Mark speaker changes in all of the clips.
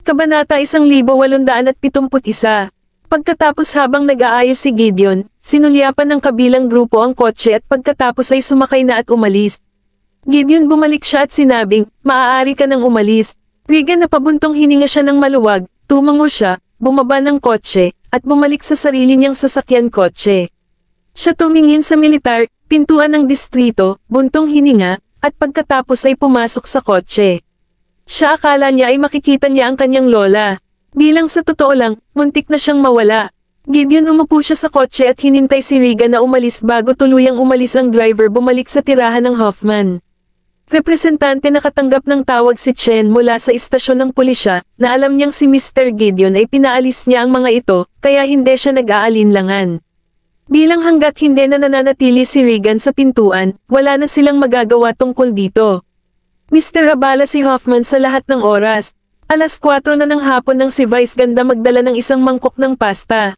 Speaker 1: Kabanata 1871. Pagkatapos habang nag-aayos si Gideon, sinulyapan ng kabilang grupo ang kotse at pagkatapos ay sumakay na at umalis. Gideon bumalik siya at sinabing, "Maaari ka nang umalis." Regan napabuntong hininga siya ng maluwag, tumango siya, bumaba ng kotse, at bumalik sa sarili niyang sasakyan kotse. Siya tumingin sa militar, pintuan ng distrito, buntong hininga, at pagkatapos ay pumasok sa kotse. Siya akala niya ay makikita niya ang kanyang lola. Bilang sa totoo lang, muntik na siyang mawala. Gideon umupo siya sa kotse at hinintay si Regan na umalis bago tuluyang umalis ang driver bumalik sa tirahan ng Hoffman. Representante nakatanggap ng tawag si Chen mula sa istasyon ng pulisya na alam niyang si Mr. Gideon ay pinaalis niya ang mga ito, kaya hindi siya nag-aalinlangan. Bilang hanggat hindi na nananatili si Regan sa pintuan, wala na silang magagawa tungkol dito. Mr. Abala si Hoffman sa lahat ng oras. Alas 4 na ng hapon nang si Vice Ganda magdala ng isang mangkok ng pasta.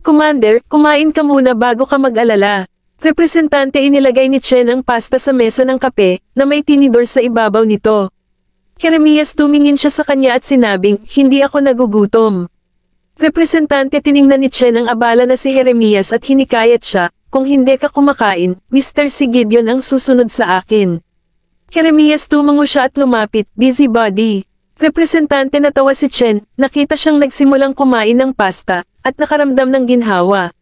Speaker 1: "Commander, kumain ka muna bago ka mag-alala." Representante inilagay ni Chen ang pasta sa mesa ng kape, na may tinidor sa ibabaw nito. Jeremias tumingin siya sa kanya at sinabing, "Hindi ako nagugutom." Representante tiningnan ni Chen ang abala na si Jeremias at hinikayat siya, "Kung hindi ka kumakain, Mr. Si Gideon ang susunod sa akin." Jeremias tumango siya at lumapit, "Busybody." Representante natawa si Chen, nakita siyang nagsimulang kumain ng pasta, at nakaramdam ng ginhawa.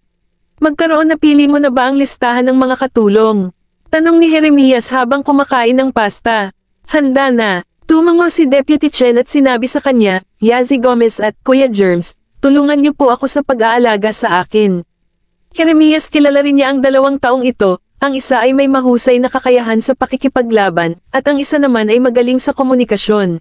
Speaker 1: "Magkaroon na pili mo na ba ang listahan ng mga katulong?" Tanong ni Jeremias habang kumakain ng pasta. "Handa na." Tumango si Deputy Chen at sinabi sa kanya, "Yazzie Gomez at Kuya Germs, tulungan niyo po ako sa pag-aalaga sa akin." Jeremias kilala rin niya ang 2 taong ito, ang isa ay may mahusay na kakayahan sa pakikipaglaban, at ang isa naman ay magaling sa komunikasyon.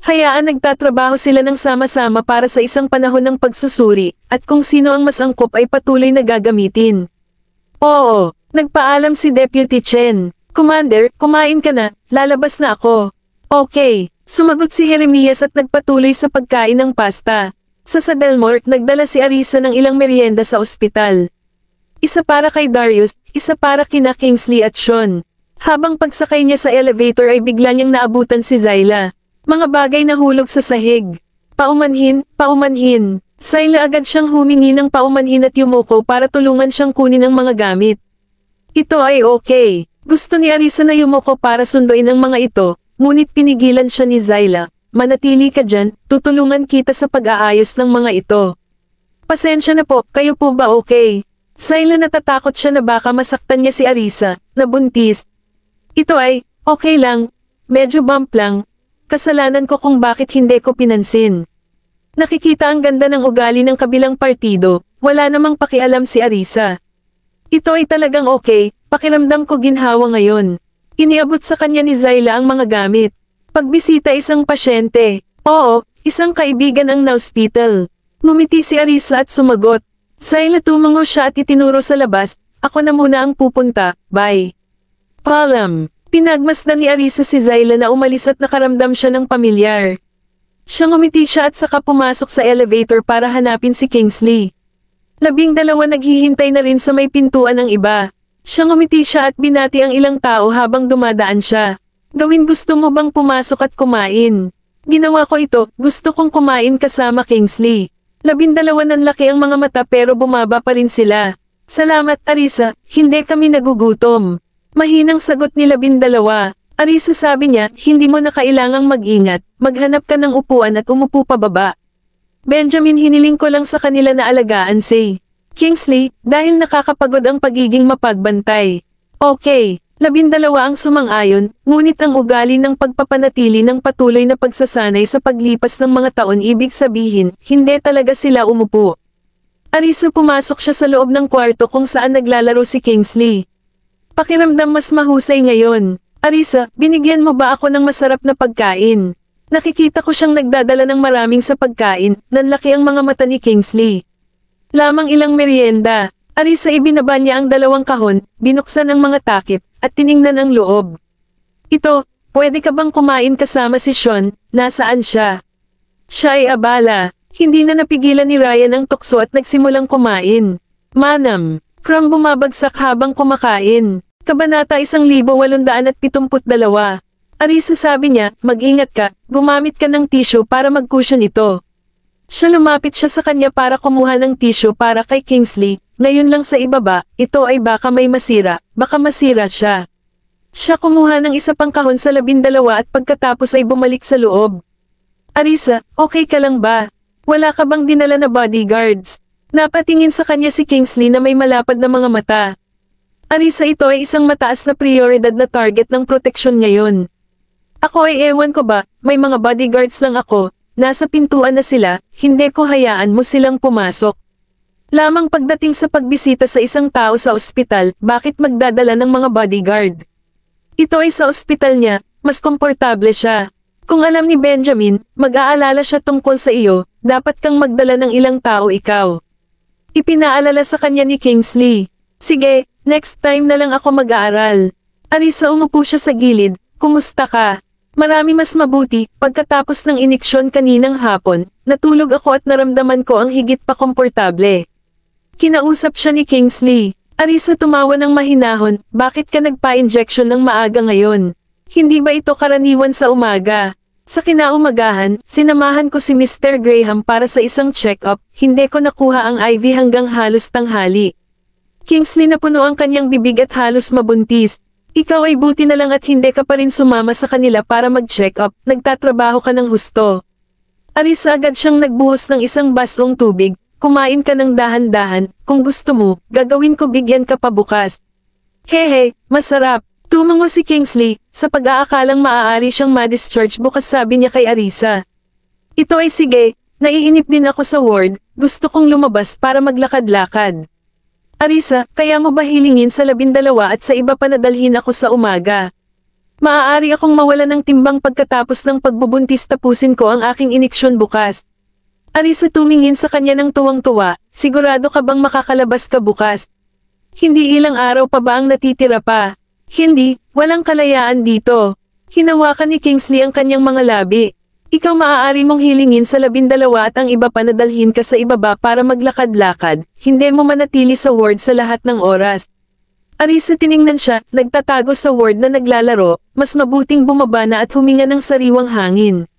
Speaker 1: Hayaan nagtatrabaho sila ng sama-sama para sa isang panahon ng pagsusuri, at kung sino ang mas angkop ay patuloy na gagamitin. "Oo," nagpaalam si Deputy Chen. "Commander, kumain ka na, lalabas na ako." "Okay," sumagot si Jeremias at nagpatuloy sa pagkain ng pasta. Sa Sadelmore, nagdala si Arisa ng ilang merienda sa ospital. Isa para kay Darius, isa para kina Kingsley at Sean. Habang pagsakay niya sa elevator ay bigla niyang naabutan si Zyla. Mga bagay na hulog sa sahig. "Paumanhin, paumanhin." Zyla agad siyang humingi ng paumanhin at yumuko para tulungan siyang kunin ang mga gamit. "Ito ay okay." Gusto ni Arisa na yumuko para sunduin ang mga ito, ngunit pinigilan siya ni Zyla. "Manatili ka dyan, tutulungan kita sa pag-aayos ng mga ito." "Pasensya na po, kayo po ba okay?" Zyla natatakot siya na baka masaktan niya si Arisa, na buntis. "Ito ay, okay lang. Medyo bump lang. Kasalanan ko kung bakit hindi ko pinansin." Nakikita ang ganda ng ugali ng kabilang partido, wala namang pakialam si Arisa. "Ito ay talagang okay, pakiramdam ko ginhawa ngayon." Iniabot sa kanya ni Zyla ang mga gamit. "Pagbisita isang pasyente." "Oo, isang kaibigan ang na-hospital." Ngumiti si Arisa at sumagot. Zyla tumango siya at itinuro sa labas, "Ako na muna ang pupunta, bye." "Paalam." Pinagmasdan ni Arisa si Zyla na umalis at nakaramdam siya ng pamilyar. Siya ngumiti siya at saka pumasok sa elevator para hanapin si Kingsley. 12 naghihintay na rin sa may pintuan ng iba. Siya ngumiti siya at binati ang ilang tao habang dumadaan siya. "Gawin gusto mo bang pumasok at kumain?" "Ginawa ko ito, gusto kong kumain kasama Kingsley." 12 nanlaki ang mga mata pero bumaba pa rin sila. "Salamat Arisa, hindi kami nagugutom." Mahinang sagot ni 12. Arisa sabi niya, "Hindi mo na kailangang mag-ingat, maghanap ka ng upuan at umupo pababa." "Benjamin, hiniling ko lang sa kanila na alagaan si Kingsley, dahil nakakapagod ang pagiging mapagbantay." "Okay." 12 ang sumang-ayon, ngunit ang ugali ng pagpapanatili ng patuloy na pagsasanay sa paglipas ng mga taon ibig sabihin, hindi talaga sila umupo. Arisa pumasok siya sa loob ng kwarto kung saan naglalaro si Kingsley. "Pakiramdam mas mahusay ngayon." "Arisa, binigyan mo ba ako ng masarap na pagkain?" Nakikita ko siyang nagdadala ng maraming sa pagkain, nanlaki ang mga mata ni Kingsley. "Lamang ilang merienda." Arisa ibinaba niya ang 2 kahon, binuksan ang mga takip, at tiningnan ang loob. "Ito, pwede ka bang kumain kasama si Sean, nasaan siya?" Siya ay abala. Hindi na napigilan ni Ryan ang tukso at nagsimulang kumain. "Manam." Crumb bumabagsak habang kumakain. Kabanata 1872. Arisa sabi niya, mag-ingat ka, gumamit ka ng tissue para mag-cushion ito. Lumapit siya sa kanya para kumuha ng tissue para kay Kingsley, ngayon lang sa ibaba, ito ay baka may masira, baka masira siya. Siya kumuha ng isa pang kahon sa 12 at pagkatapos ay bumalik sa loob. Arisa, okay ka lang ba? Wala ka bang dinala na bodyguards? Napatingin sa kanya si Kingsley na may malapad na mga mata. Arisa, ito ay isang mataas na prioridad na target ng proteksyon ngayon. Ako ay ewan ko ba, may mga bodyguards lang ako, nasa pintuan na sila, hindi ko hayaan mo silang pumasok. Lamang pagdating sa pagbisita sa isang tao sa ospital, bakit magdadala ng mga bodyguard? Ito ay sa ospital niya, mas komportable siya. Kung alam ni Benjamin, mag-aalala siya tungkol sa iyo, dapat kang magdala ng ilang tao ikaw. Ipinaalala sa kanya ni Kingsley. Sige, next time na lang ako mag-aaral. Arisa, umupo siya sa gilid, kumusta ka? Marami mas mabuti, pagkatapos ng iniksyon kaninang hapon, natulog ako at naramdaman ko ang higit pa komportable. Kinausap siya ni Kingsley. Arisa, tumawa ng mahinahon, bakit ka nagpa-injection ng maaga ngayon? Hindi ba ito karaniwan sa umaga? Sa kinaumagahan, sinamahan ko si Mr. Graham para sa isang check-up, hindi ko nakuha ang IV hanggang halos tanghali. Kingsley, napuno ang kanyang bibig at halos mabuntis. Ikaw ay buti na lang at hindi ka pa rin sumama sa kanila para mag-check up, nagtatrabaho ka ng husto. Arisa, agad siyang nagbuhos ng isang basong tubig, kumain ka ng dahan-dahan, kung gusto mo, gagawin ko bigyan ka pa bukas. Hehe, masarap. Tumango si Kingsley, sa pag-aakalang maaari siyang ma-discharge bukas, sabi niya kay Arisa. Ito ay sige, naiinip din ako sa ward, gusto kong lumabas para maglakad-lakad. Arisa, kaya mo ba hilingin sa 12 at sa iba pa nadalhin ako sa umaga? Maaari akong mawala ng timbang pagkatapos ng pagbubuntis, tapusin ko ang aking iniksyon bukas. Arisa, tumingin sa kanya ng tuwang-tuwa, sigurado ka bang makakalabas ka bukas? Hindi ilang araw pa ba ang natitira pa? Hindi, walang kalayaan dito. Hinawakan ni Kingsley ang kanyang mga labi. Ikaw maaari mong hilingin sa 12 at ang iba pa nadalhin ka sa ibaba para maglakad-lakad, hindi mo manatili sa ward sa lahat ng oras. Arisa, tiningnan siya, nagtatago sa ward na naglalaro, mas mabuting bumaba na at huminga ng sariwang hangin.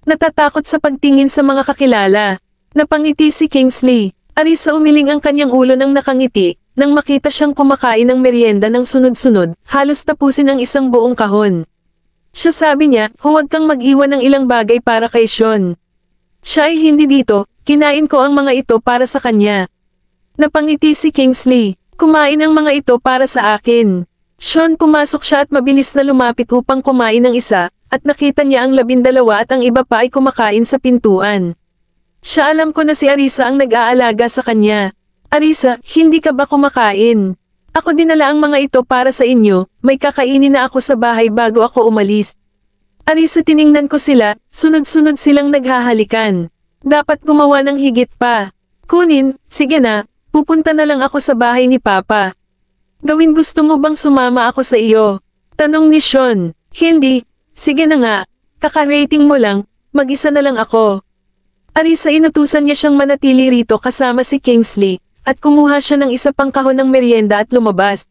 Speaker 1: Natatakot sa pagtingin sa mga kakilala. Napangiti si Kingsley. Arisa, umiling ang kanyang ulo ng nakangiti, nang makita siyang kumakain ng merienda ng sunod-sunod, halos tapusin ang isang buong kahon. Siya, sabi niya, huwag kang mag-iwan ng ilang bagay para kay Sean. Siya ay hindi dito, kinain ko ang mga ito para sa kanya. Napangiti si Kingsley, kumain ang mga ito para sa akin. Sean, pumasok siya at mabilis na lumapit upang kumain ng isa, at nakita niya ang 12 at ang iba pa ay kumakain sa pintuan. Siya, alam ko na si Arisa ang nag-aalaga sa kanya. Arisa, hindi ka ba kumakain? Ako dinala ang mga ito para sa inyo, may kakainin na ako sa bahay bago ako umalis. Arisa, tiningnan ko sila, sunod-sunod silang naghahalikan. Dapat gumawa ng higit pa. Kunin, sige na, pupunta na lang ako sa bahay ni Papa. Gawin, gusto mo bang sumama ako sa iyo? Tanong ni Sean. Hindi, sige na nga, kakarating mo lang, mag-isa na lang ako. Arisa, inutusan niya siyang manatili rito kasama si Kingsley, at kumuha siya ng isa pang kahon ng merienda at lumabas.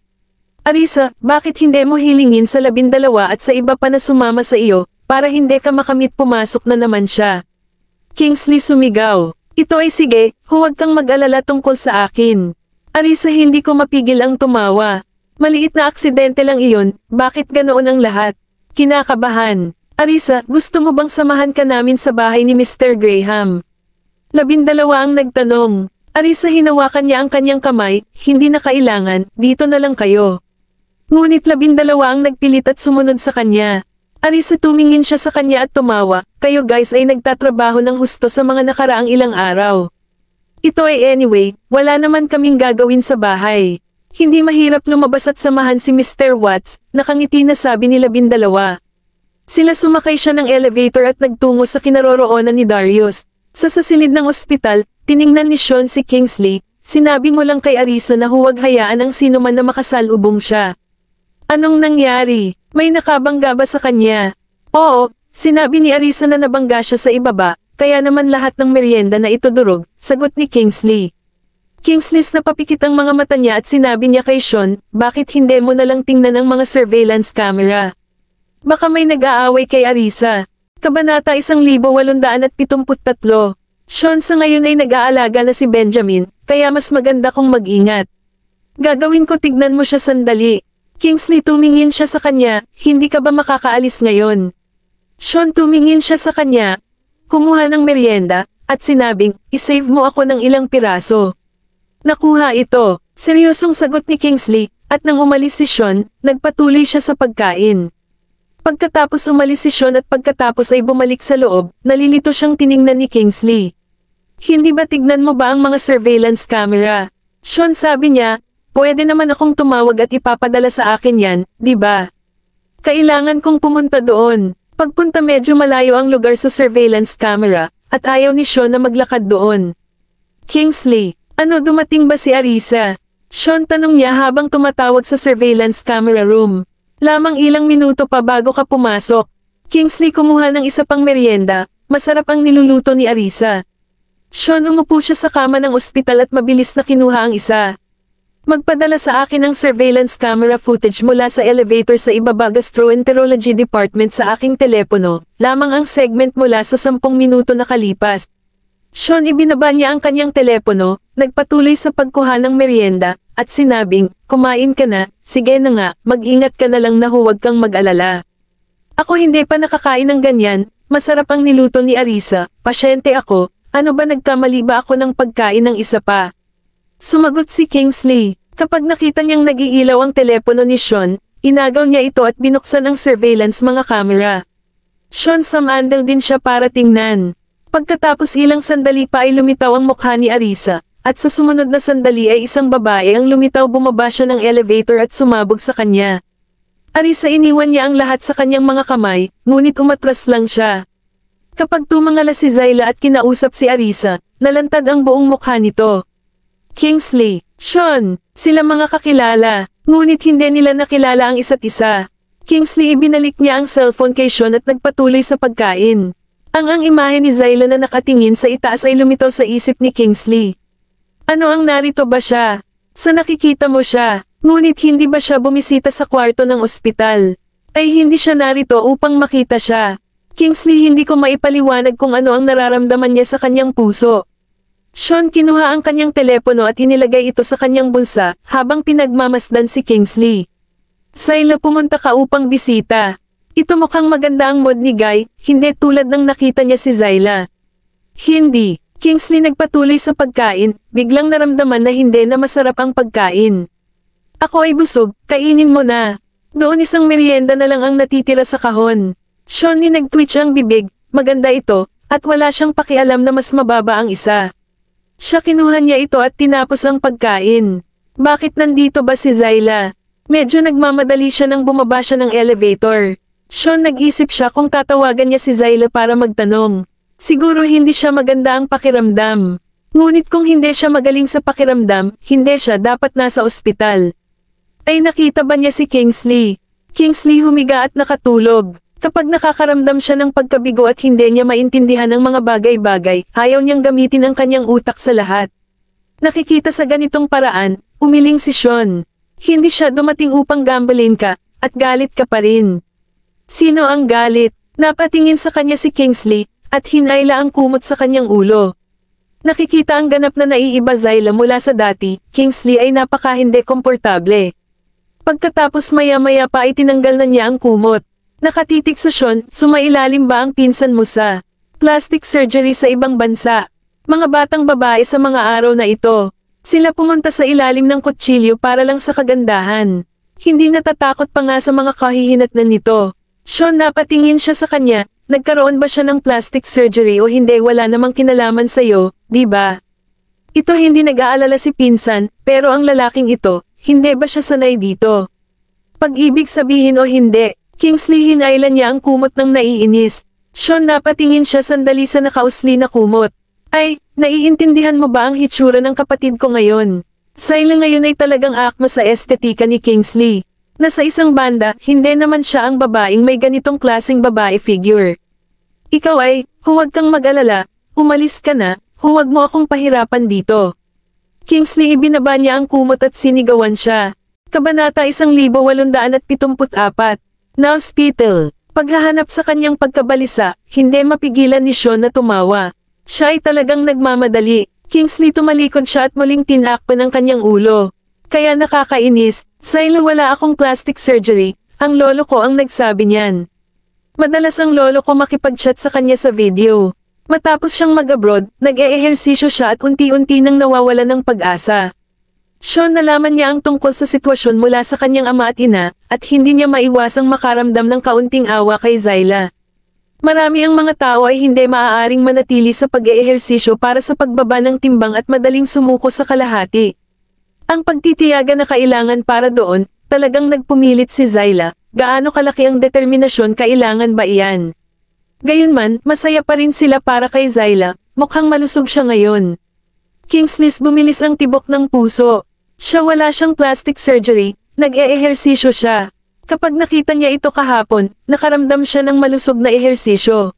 Speaker 1: Arisa, bakit hindi mo hilingin sa 12 at sa iba pa na sumama sa iyo, para hindi ka makamit, pumasok na naman siya. Kingsley, sumigaw. Ito ay sige, huwag kang mag-alala tungkol sa akin. Arisa, hindi ko mapigil ang tumawa. Maliit na aksidente lang iyon, bakit ganoon ang lahat? Kinakabahan. Arisa, gusto mo bang samahan ka namin sa bahay ni Mr. Graham? 12 ang nagtanong. Arisa, hinawakan niya ang kanyang kamay, hindi na kailangan, dito na lang kayo. Ngunit 12 ang nagpilit at sumunod sa kanya. Arisa, tumingin siya sa kanya at tumawa, kayo guys ay nagtatrabaho ng husto sa mga nakaraang ilang araw. Ito ay anyway, wala naman kaming gagawin sa bahay. Hindi mahirap lumabas at samahan si Mr. Watts, nakangiti na sabi ni 12. Sila, sumakay siya ng elevator at nagtungo sa kinaroroonan ni Darius. Sa silid ng ospital, tiningnan ni Sean si Kingsley, sinabi mo lang kay Arisa na huwag hayaan ang sino man na makasalubong siya. Anong nangyari? May nakabangga ba sa kanya? Oo, sinabi ni Arisa na nabangga siya sa ibaba, kaya naman lahat ng merienda na ito durog, sagot ni Kingsley. Kingsley, napapikit ang mga mata niya at sinabi niya kay Sean, bakit hindi mo na lang tingnan ang mga surveillance camera? Baka may nag-aaway kay Arisa. Kabanata 1873. Sean sa ngayon ay nag-aalaga na si Benjamin, kaya mas maganda kong mag-ingat. Gagawin ko, tignan mo siya sandali. Kingsley, tumingin siya sa kanya, hindi ka ba makakaalis ngayon? Sean, tumingin siya sa kanya, kumuha ng merienda, at sinabing, isave mo ako ng ilang piraso. Nakuha ito, seryosong sagot ni Kingsley, at nang umalis si Sean, nagpatuloy siya sa pagkain. Pagkatapos umalis si Sean at pagkatapos ay bumalik sa loob, nalilito siyang tiningnan ni Kingsley. Hindi ba tignan mo ba ang mga surveillance camera? Sean, sabi niya, pwede naman akong tumawag at ipapadala sa akin yan, di ba? Kailangan kong pumunta doon. Pagpunta medyo malayo ang lugar sa surveillance camera, at ayaw ni Sean na maglakad doon. Kingsley, ano, dumating ba si Arisa? Sean, tanong niya habang tumatawag sa surveillance camera room. Lamang ilang minuto pa bago ka pumasok. Kingsley, kumuha ng isa pang merienda, masarap ang niluluto ni Arisa. Sean, umupo siya sa kama ng ospital at mabilis na kinuha ang isa. Magpadala sa akin ng surveillance camera footage mula sa elevator sa ibaba gastroenterology department sa aking telepono, lamang ang segment mula sa 10 minuto nakalipas. Sean, ibinaba niya ang kanyang telepono, nagpatuloy sa pagkuha ng merienda, at sinabing, kumain ka na, sige na nga, mag-ingat ka na lang na huwag kang mag-alala. Ako hindi pa nakakain ng ganyan, masarap ang niluto ni Arisa, pasyente ako, ano ba nagkamali ba ako ng pagkain ng isa pa? Sumagot si Kingsley. Kapag nakita niyang nag-iilaw ang telepono ni Sean, inagaw niya ito at binuksan ang surveillance mga camera. Sean, sumandal din siya para tingnan. Pagkatapos ilang sandali pa ay lumitaw ang mukha ni Arisa, at sa sumunod na sandali ay isang babae ang lumitaw, bumaba siya ng elevator at sumabog sa kanya. Arisa, iniwan niya ang lahat sa kanyang mga kamay, ngunit umatras lang siya. Kapag tumangala si Zayla at kinausap si Arisa, nalantad ang buong mukha nito. Kingsley, Sean, sila mga kakilala, ngunit hindi nila nakilala ang isa't isa. Kingsley, ibinalik niya ang cellphone kay Sean at nagpatuloy sa pagkain. Ang imahe ni Zayla na nakatingin sa itaas ay lumitaw sa isip ni Kingsley. Ano ang narito ba siya? Sa nakikita mo siya, ngunit hindi ba siya bumisita sa kwarto ng ospital? Ay hindi siya narito upang makita siya. Kingsley, hindi ko maipaliwanag kung ano ang nararamdaman niya sa kanyang puso. Sean, kinuha ang kanyang telepono at inilagay ito sa kanyang bulsa, habang pinagmamasdan si Kingsley. Zayla, pumunta ka upang bisita. Ito mukhang maganda ang mood ni Guy, hindi tulad ng nakita niya si Zayla. Hindi. Kingsley nagpatuloy sa pagkain, biglang naramdaman na hindi na masarap ang pagkain. Ako ay busog, kainin mo na. Doon isang merienda na lang ang natitira sa kahon. Sean, nag-twitch ang bibig, maganda ito, at wala siyang pakialam na mas mababa ang isa. Siya, kinuha niya ito at tinapos ang pagkain. Bakit nandito ba si Zayla? Medyo nagmamadali siya nang bumaba siya ng elevator. Sean, nag-isip siya kung tatawagan niya si Zayla para magtanong. Siguro hindi siya maganda ang pakiramdam. Ngunit kung hindi siya magaling sa pakiramdam, hindi siya dapat nasa ospital. Ay, nakita ba niya si Kingsley? Kingsley humiga at nakatulog. Kapag nakakaramdam siya ng pagkabigo at hindi niya maintindihan ang mga bagay-bagay, ayaw niyang gamitin ang kanyang utak sa lahat. Nakikita sa ganitong paraan, umiling si Sean. Hindi siya dumating upang gambling ka, at galit ka pa rin. Sino ang galit? Napatingin sa kanya si Kingsley, at hinayla ang kumot sa kanyang ulo. Nakikita ang ganap na naiiba Zayla mula sa dati, Kingsley ay napaka-hindi komportable. Pagkatapos maya-maya pa ay tinanggal na niya ang kumot. Nakatitig sa Sean, sumailalim ba ang pinsan mo sa plastic surgery sa ibang bansa? Mga batang babae sa mga araw na ito. Sila pumunta sa ilalim ng kutsilyo para lang sa kagandahan. Hindi natatakot pa nga sa mga kahihinatnan nito. Sean, napatingin siya sa kanya, nagkaroon ba siya ng plastic surgery o hindi, wala namang kinalaman sa'yo, di ba? Ito hindi nag-aalala si pinsan, pero ang lalaking ito, hindi ba siya sanay dito? Pag-ibig sabihin o hindi? Kingsley, hinailan niya ang kumot ng naiinis. Sean, napatingin siya sandali sa nakausli na kumot. Ay, naiintindihan mo ba ang hitsura ng kapatid ko ngayon? Zayla ngayon ay talagang akma sa estetika ni Kingsley. Nasa isang banda, hindi naman siya ang babaeng may ganitong klaseng babae figure. Ikaw ay, huwag kang mag-alala, umalis ka na, huwag mo akong pahirapan dito. Kingsley, ibinaba niya ang kumot at sinigawan siya. Kabanata 1874. Na hospital. Paghahanap sa kanyang pagkabalisa, hindi mapigilan ni Sean na tumawa. Siya ay talagang nagmamadali. Kingsley tumalikod siya at muling tinakpan ang kanyang ulo. Kaya nakakainis, Zyla wala akong plastic surgery, ang lolo ko ang nagsabi niyan. Madalas ang lolo ko makipag-chat sa kanya sa video. Matapos siyang mag-abroad, nag-eehersisyo siya at unti-unti nang nawawala ng pag-asa. Sean nalaman niya ang tungkol sa sitwasyon mula sa kanyang ama at ina, at hindi niya maiwasang makaramdam ng kaunting awa kay Zyla. Marami ang mga tao ay hindi maaaring manatili sa pag-eehersisyo para sa pagbaba ng timbang at madaling sumuko sa kalahati. Ang pagtitiyaga na kailangan para doon, talagang nagpumilit si Zyla. Gaano kalaki ang determinasyon kailangan ba iyan? Gayunman, masaya pa rin sila para kay Zyla, mukhang malusog siya ngayon. Kingsley bumilis ang tibok ng puso. Siya wala siyang plastic surgery, nag-eehersisyo siya. Kapag nakita niya ito kahapon, nakaramdam siya ng malusog na ehersisyo.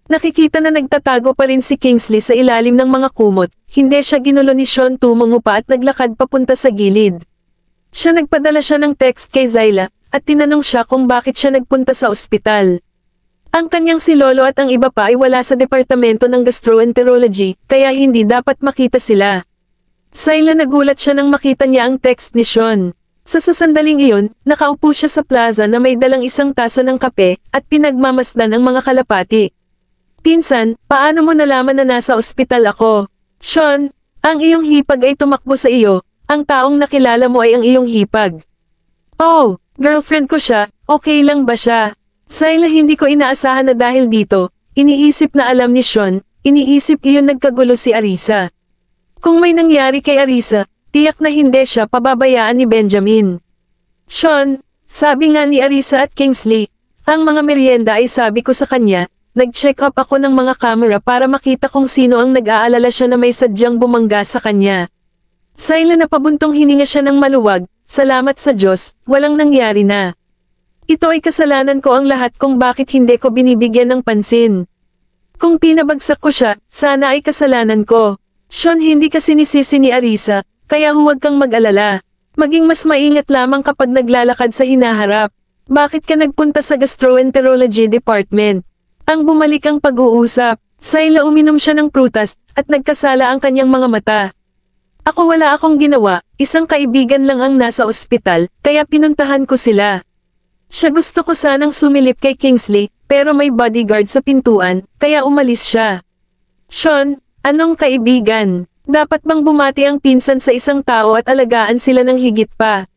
Speaker 1: Nakikita na nagtatago pa rin si Kingsley sa ilalim ng mga kumot, hindi siya ginulo ni Sean tumungo pa at naglakad papunta sa gilid. Siya nagpadala siya ng text kay Zyla, at tinanong siya kung bakit siya nagpunta sa ospital. Ang kanyang si Lolo at ang iba pa ay wala sa departamento ng gastroenterology, kaya hindi dapat makita sila. Zyla nagulat siya nang makita niya ang text ni Sean. Sa sasandaling iyon, nakaupo siya sa plaza na may dalang isang tasa ng kape, at pinagmamasdan ang mga kalapati. Pinsan, paano mo nalaman na nasa ospital ako? Sean, ang iyong hipag ay tumakbo sa iyo, ang taong nakilala mo ay ang iyong hipag. Oh, girlfriend ko siya, okay lang ba siya? Zyla hindi ko inaasahan na dahil dito, iniisip na alam ni Sean, iniisip iyon nagkagulo si Arisa. Kung may nangyari kay Arisa, tiyak na hindi siya pababayaan ni Benjamin. Sean, sabi nga ni Arisa at Kingsley, ang mga merienda ay sabi ko sa kanya, nag-check up ako ng mga camera para makita kung sino ang nag-aalala siya na may sadyang bumangga sa kanya. Zyla na pabuntong hininga siya ng maluwag, salamat sa Diyos, walang nangyari na. Ito ay kasalanan ko ang lahat kung bakit hindi ko binibigyan ng pansin. Kung pinabagsak ko siya, sana ay kasalanan ko. Sean hindi kasi sinisisi ni Arisa, kaya huwag kang mag-alala. Maging mas maingat lamang kapag naglalakad sa hinaharap. Bakit ka nagpunta sa gastroenterology department? Ang bumalik ang pag-uusap. Zyla uminom siya ng prutas, at nagkasala ang kanyang mga mata. Ako wala akong ginawa, isang kaibigan lang ang nasa ospital, kaya pinuntahan ko sila. Siya gusto ko sanang sumilip kay Kingsley, pero may bodyguard sa pintuan, kaya umalis siya. Sean, anong kaibigan? Dapat bang bumati ang pinsan sa isang tao at alagaan sila ng higit pa?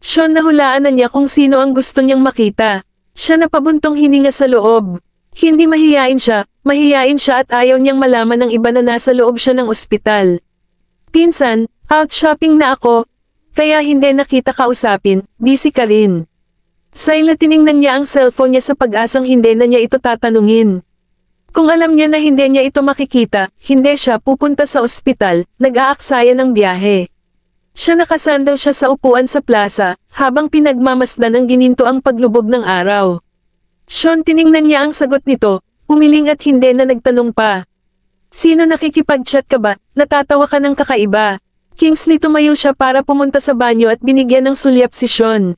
Speaker 1: Sean nahulaan na niya kung sino ang gusto niyang makita. Siya na pabuntong hininga sa loob. Hindi mahiyain siya at ayaw niyang malaman ng iba na nasa loob siya ng ospital. Pinsan, out shopping na ako, kaya hindi nakita kausapin, busy ka rin. Zyla tiningnan niya ang cellphone niya sa pag-asang hindi na niya ito tatanungin. Kung alam niya na hindi niya ito makikita, hindi siya pupunta sa ospital, nag-aaksaya ng biyahe. Siya nakasandal siya sa upuan sa plaza, habang pinagmamasdan ng gininto ang paglubog ng araw. Sean tiningnan niya ang sagot nito, umiling at hindi na nagtanong pa. Sino nakikipag-chat ka ba? Natatawa ka ng kakaiba. Kingsley tumayo siya para pumunta sa banyo at binigyan ng sulyap si Sean.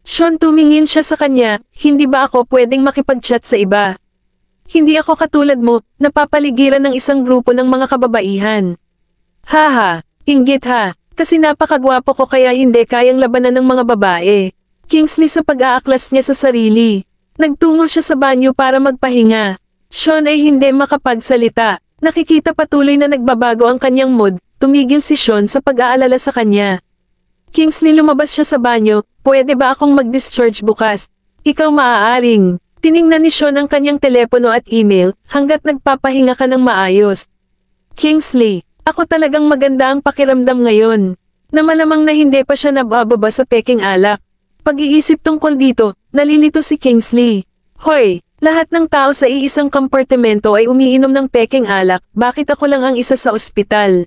Speaker 1: Sean tumingin siya sa kanya, hindi ba ako pwedeng makipag-chat sa iba? Hindi ako katulad mo, napapaligiran ng isang grupo ng mga kababaihan. Haha, inggit ha, kasi napakagwapo ko kaya hindi kayang labanan ng mga babae. Kingsley sa pag-aaklas niya sa sarili. Nagtungo siya sa banyo para magpahinga. Sean ay hindi makapagsalita. Nakikita patuloy na nagbabago ang kanyang mood, tumigil si Sean sa pag-aalala sa kanya. Kingsley lumabas siya sa banyo, pwede ba akong mag-discharge bukas? Ikaw maaaring. Tiningnan ni Sean ang kanyang telepono at email, hanggat nagpapahinga ka ng maayos. Kingsley, ako talagang maganda ang pakiramdam ngayon. Na malamang na hindi pa siya nabababa sa peking alak. Pag-iisip tungkol dito, nalilito si Kingsley. Hoy, lahat ng tao sa iisang kompartimento ay umiinom ng peking alak, bakit ako lang ang isa sa ospital?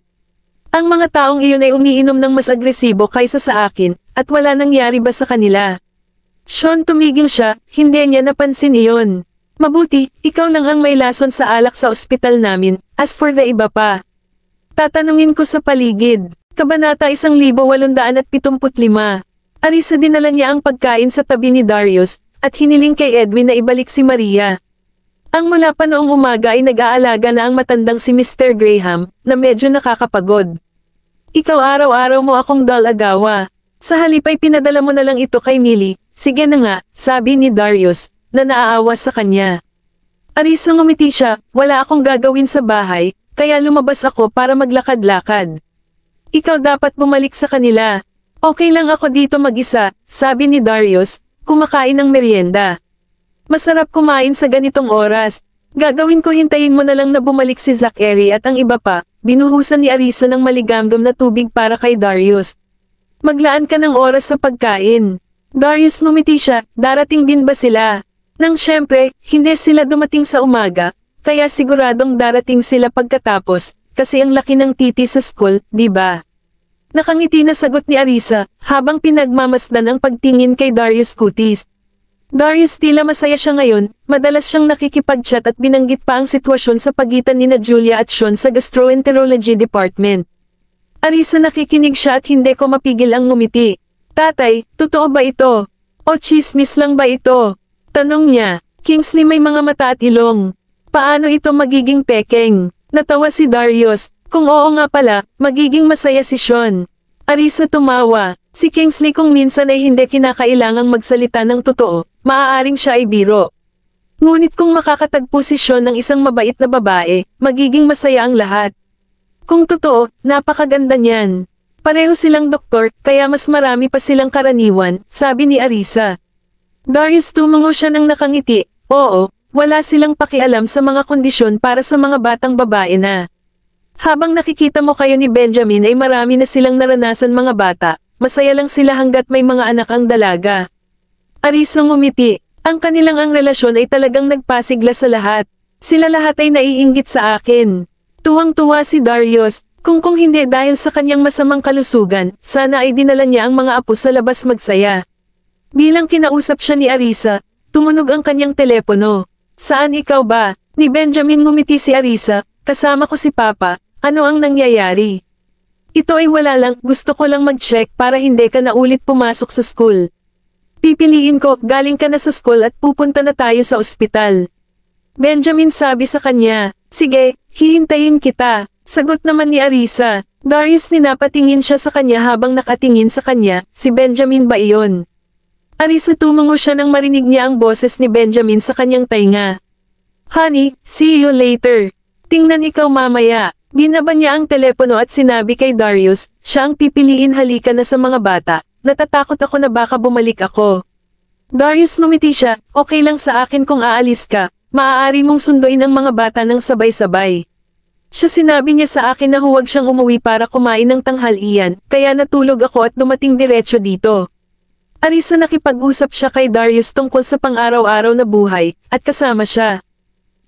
Speaker 1: Ang mga taong iyon ay umiinom ng mas agresibo kaysa sa akin, at wala nangyari ba sa kanila? Sean tumigil siya, hindi niya napansin iyon. Mabuti, ikaw lang ang may lason sa alak sa ospital namin, as for the iba pa. Tatanungin ko sa paligid. Kabanata 1875. Arisa dinala niya ang pagkain sa tabi ni Darius, at hiniling kay Edwin na ibalik si Maria. Ang mula pa noong umaga ay nag-aalaga na ang matandang si Mr. Graham, na medyo nakakapagod. Ikaw araw-araw mo akong dal-agawa. Sa halip ay pinadala mo na lang ito kay Millie. Sige na nga, sabi ni Darius, na naaawa sa kanya. Arisa ngumiti siya, wala akong gagawin sa bahay, kaya lumabas ako para maglakad-lakad. Ikaw dapat bumalik sa kanila. Okay lang ako dito mag-isa, sabi ni Darius, kumakain ng merienda. Masarap kumain sa ganitong oras. Gagawin ko hintayin mo na lang na bumalik si Zachary at ang iba pa. Binuhusan ni Arisa ng maligamgam na tubig para kay Darius. Maglaan ka ng oras sa pagkain. Darius ngumiti siya, darating din ba sila? Nang syempre, hindi sila dumating sa umaga, kaya siguradong darating sila pagkatapos, kasi ang laki ng titi sa school, di ba? Nakangiti na sagot ni Arisa, habang pinagmamasdan ang pagtingin kay Darius kutis. Darius tila masaya siya ngayon, madalas siyang nakikipag-chat at binanggit pa ang sitwasyon sa pagitan nina Julia at Sean sa gastroenterology department. Arisa nakikinig siya at hindi ko mapigil ang ngumiti. Tatay, totoo ba ito? O chismis lang ba ito? Tanong niya. Kingsley may mga mata at ilong. Paano ito magiging pekeng? Natawa si Darius. Kung oo nga pala, magiging masaya si Sean. Arisa tumawa. Si Kingsley kung minsan ay hindi kinakailangang magsalita ng totoo, maaaring siya ay biro. Ngunit kung makakatagpo si Sean ng isang mabait na babae, magiging masaya ang lahat. Kung totoo, napakaganda niyan. Pareho silang doktor, kaya mas marami pa silang karaniwan, sabi ni Arisa. Darius tumango siya ng nakangiti, oo, wala silang pakialam sa mga kondisyon para sa mga batang babae na. Habang nakikita mo kayo ni Benjamin ay marami na silang naranasan mga bata. Masaya lang sila hanggat may mga anak ang dalaga. Arisa ngumiti. Ang kanilang ang relasyon ay talagang nagpasigla sa lahat. Sila lahat ay naiinggit sa akin. Tuwang-tuwa si Darius. Kung hindi dahil sa kanyang masamang kalusugan, sana ay dinala niya ang mga apo sa labas magsaya. Bilang kinausap siya ni Arisa, tumunog ang kanyang telepono. Saan ikaw ba? Ni Benjamin ngumiti si Arisa. Kasama ko si Papa. Ano ang nangyayari? Ito ay wala lang, gusto ko lang mag-check para hindi ka na ulit pumasok sa school. Pipiliin ko, galing ka na sa school at pupunta na tayo sa ospital. Benjamin sabi sa kanya, sige, hihintayin kita. Sagot naman ni Arisa. Darius ninapatingin siya sa kanya habang nakatingin sa kanya, si Benjamin ba iyon? Arisa tumango siya nang marinig niya ang boses ni Benjamin sa kanyang tainga. Honey, see you later. Tingnan ikaw mamaya. Binaba niya ang telepono at sinabi kay Darius, siya ang pipiliin halika na sa mga bata, natatakot ako na baka bumalik ako. Darius ngumiti siya, okay lang sa akin kung aalis ka, maaari mong sunduin ang mga bata ng sabay-sabay. Siya sinabi niya sa akin na huwag siyang umuwi para kumain ng tanghalian, kaya natulog ako at dumating diretsyo dito. Arisa nakipag-usap siya kay Darius tungkol sa pang-araw-araw na buhay, at kasama siya.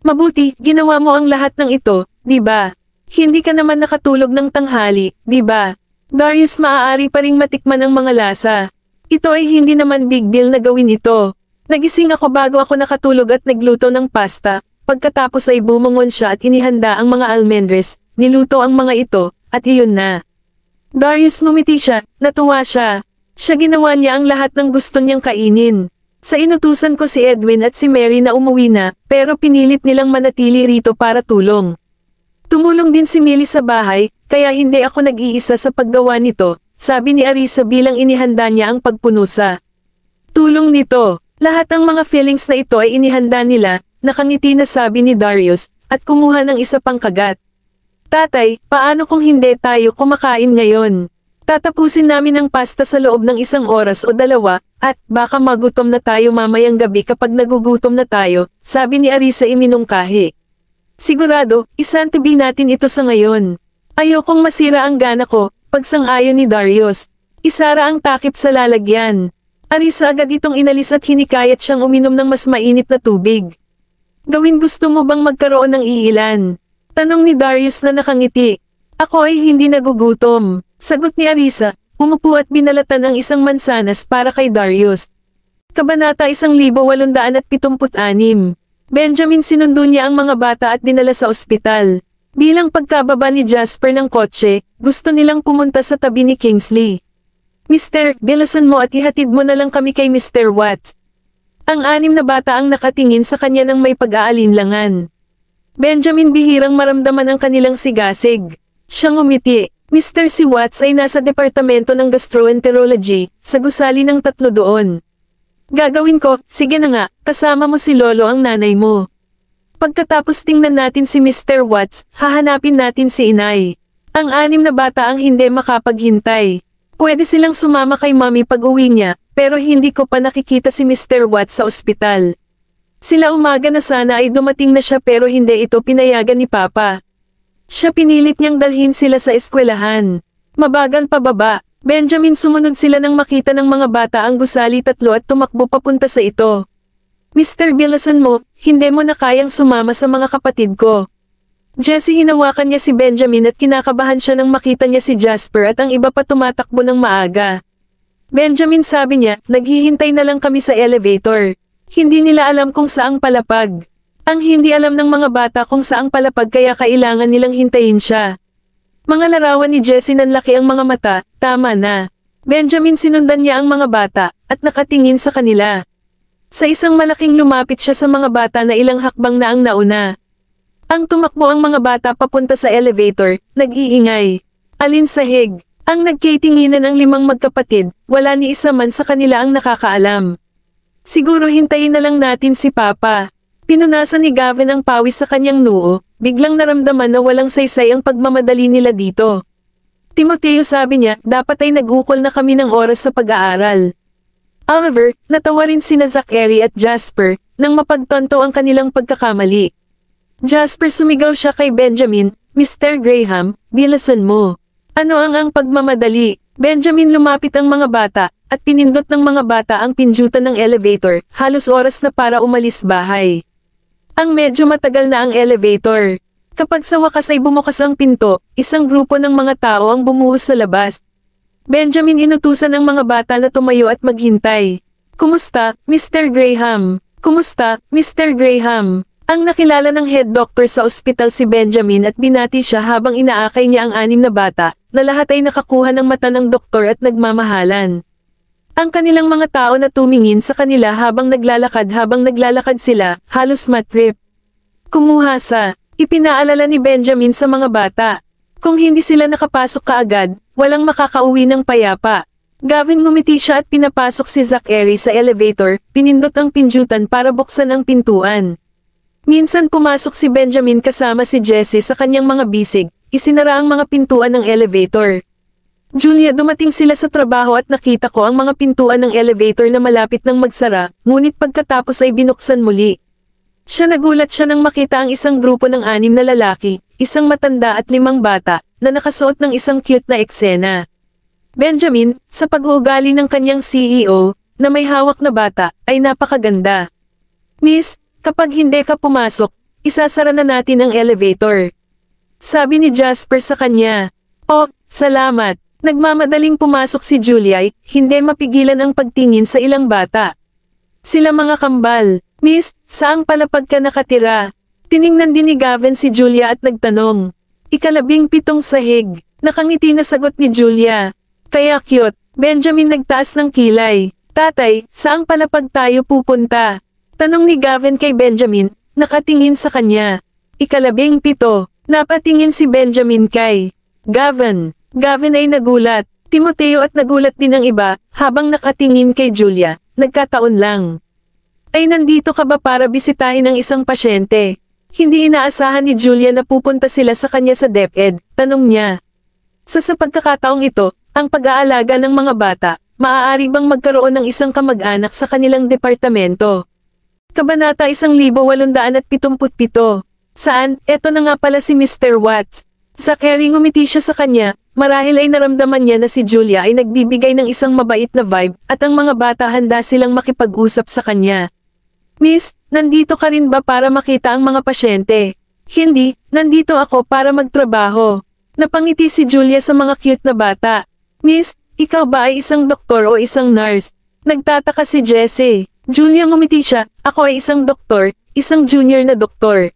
Speaker 1: Mabuti, ginawa mo ang lahat ng ito, di ba? Hindi ka naman nakatulog ng tanghali, di ba? Darius maaari pa ring matikman ang mga lasa. Ito ay hindi naman big deal na gawin ito. Nagising ako bago ako nakatulog at nagluto ng pasta. Pagkatapos ay bumangon siya at inihanda ang mga almendres, niluto ang mga ito, at iyon na. Darius ngumiti siya, natuwa siya. Siya ginawa niya ang lahat ng gusto niyang kainin. Sa inutusan ko si Edwin at si Mary na umuwi na, pero pinilit nilang manatili rito para tulong. Tumulong din si Millie sa bahay, kaya hindi ako nag-iisa sa paggawa nito, sabi ni Arisa bilang inihanda niya ang pagpunusa. Tulong nito, lahat ng mga feelings na ito ay inihanda nila, nakangiti na sabi ni Darius, at kumuha ng isa pang kagat. Tatay, paano kung hindi tayo kumakain ngayon? Tatapusin namin ang pasta sa loob ng 1 oras o 2, at baka magutom na tayo mamayang gabi kapag nagugutom na tayo, sabi ni Arisa iminungkahi. Sigurado, isantabi natin ito sa ngayon. Ayokong masira ang gana ko, pagsang-ayon ni Darius. Isara ang takip sa lalagyan. Arisa agad itong inalis at hinikayat siyang uminom ng mas mainit na tubig. Gawin gusto mo bang magkaroon ng iilan? Tanong ni Darius na nakangiti. Ako ay hindi nagugutom. Sagot ni Arisa, umupo at binalatan ang isang mansanas para kay Darius. Kabanata 1876. Benjamin sinundo niya ang mga bata at dinala sa ospital. Bilang pagkababa ni Jasper ng kotse, gusto nilang pumunta sa tabi ni Kingsley. Mister, bilasan mo at ihatid mo na lang kami kay Mr. Watts. Ang 6 na bata ang nakatingin sa kanya ng may pag-aalinlangan. Benjamin bihirang maramdaman ang kanilang sigasig. Siya ngumiti. Mr. Si Watts ay nasa departamento ng gastroenterology, sa gusali ng 3 doon. Gagawin ko, sige na nga, kasama mo si Lolo ang nanay mo. Pagkatapos tingnan natin si Mr. Watts, hahanapin natin si Inay. Ang 6 na bata ang hindi makapaghintay. Pwede silang sumama kay Mommy pag uwi niya, pero hindi ko pa nakikita si Mr. Watts sa ospital. Sila umaga na sana ay dumating na siya pero hindi ito pinayagan ni Papa. Siya pinilit niyang dalhin sila sa eskwelahan. Mabagal pababa, Benjamin sumunod sila nang makita ng mga bata ang gusali 3 at tumakbo papunta sa ito. Mr. Bilasan mo, hindi mo na kayang sumama sa mga kapatid ko. Jessie hinawakan niya si Benjamin at kinakabahan siya nang makita niya si Jasper at ang iba pa tumatakbo ng maaga. Benjamin sabi niya, naghihintay na lang kami sa elevator. Hindi nila alam kung saang palapag. Ang hindi alam ng mga bata kung saang palapag kaya kailangan nilang hintayin siya. Mga larawan ni Jessie nanlaki ang mga mata, tama na. Benjamin sinundan niya ang mga bata, at nakatingin sa kanila. Sa isang malaking lumapit siya sa mga bata na ilang hakbang na ang nauna. Ang tumakbo ang mga bata papunta sa elevator, nag-iingay. Alinsahig. Ang nagkitinginan ang 5 magkapatid, wala ni isa man sa kanila ang nakakaalam. Siguro hintayin na lang natin si Papa. Pinunasan ni Gavin ang pawis sa kanyang noo, biglang naramdaman na walang saysay ang pagmamadali nila dito. Timoteo sabi niya, dapat ay nag-ukol na kami ng oras sa pag-aaral. Oliver, natawa rin sina Zachary at Jasper, nang mapagtanto ang kanilang pagkakamali. Jasper sumigaw siya kay Benjamin, Mr. Graham, bilasan mo. Ano ang pagmamadali? Benjamin lumapit ang mga bata, at pinindot ng mga bata ang pindutan ng elevator, halos oras na para umalis bahay. Ang medyo matagal na ang elevator. Kapag sa wakas ay bumukas ang pinto, isang grupo ng mga tao ang bumuhos sa labas. Benjamin inutusan ang mga bata na tumayo at maghintay. Kumusta, Mr. Graham? Kumusta, Mr. Graham? Ang nakilala ng head doctor sa ospital si Benjamin at binati siya habang inaakay niya ang 6 na bata, na lahat ay nakakuha ng mata ng doktor at nagmamahalan. Ang kanilang mga tao na tumingin sa kanila habang naglalakad sila, halos matrip. Kumuha sa, ipinaalala ni Benjamin sa mga bata. Kung hindi sila nakapasok kaagad, walang makakauwi ng payapa. Gavin ngumiti siya at pinapasok si Zachary sa elevator, pinindot ang pindutan para buksan ang pintuan. Minsan pumasok si Benjamin kasama si Jessie sa kanyang mga bisig, isinara ang mga pintuan ng elevator. Julia, dumating sila sa trabaho at nakita ko ang mga pintuan ng elevator na malapit ng magsara, ngunit pagkatapos ay binuksan muli. Nagulat siya nang makita ang isang grupo ng 6 na lalaki, isang matanda at 5 bata, na nakasuot ng isang cute na eksena. Benjamin, sa pag-uugali ng kanyang CEO, na may hawak na bata, ay napakaganda. Miss, kapag hindi ka pumasok, isasara na natin ang elevator. Sabi ni Jasper sa kanya. Oh, salamat. Nagmamadaling pumasok si Julia ay hindi mapigilan ang pagtingin sa ilang bata. Sila mga kambal. Miss, saang palapag ka nakatira? Tiningnan din ni Gavin si Julia at nagtanong. 17 sahig. Nakangiti na sagot ni Julia. Kaya cute. Benjamin nagtaas ng kilay. Tatay, saang palapag tayo pupunta? Tanong ni Gavin kay Benjamin, nakatingin sa kanya. 17. Napatingin si Benjamin kay Gavin. Gavin ay nagulat. Timoteo at nagulat din ang iba, habang nakatingin kay Julia. Nagkataon lang. Ay nandito ka ba para bisitahin ang isang pasyente? Hindi inaasahan ni Julia na pupunta sila sa kanya sa DepEd, tanong niya. Sa pagkakataong ito, ang pag-aalaga ng mga bata, maaari bang magkaroon ng isang kamag-anak sa kanilang departamento? Kabanata 1877. Saan? Eto na nga pala si Mr. Watts. Zachary ngumiti siya sa kanya, marahil ay naramdaman niya na si Julia ay nagbibigay ng isang mabait na vibe, at ang mga bata handa silang makipag-usap sa kanya. Miss, nandito ka rin ba para makita ang mga pasyente? Hindi, nandito ako para magtrabaho. Napangiti si Julia sa mga cute na bata. Miss, ikaw ba ay isang doktor o isang nurse? Nagtataka si Jessie. Julia ngumiti siya, ako ay isang doktor, isang junior na doktor.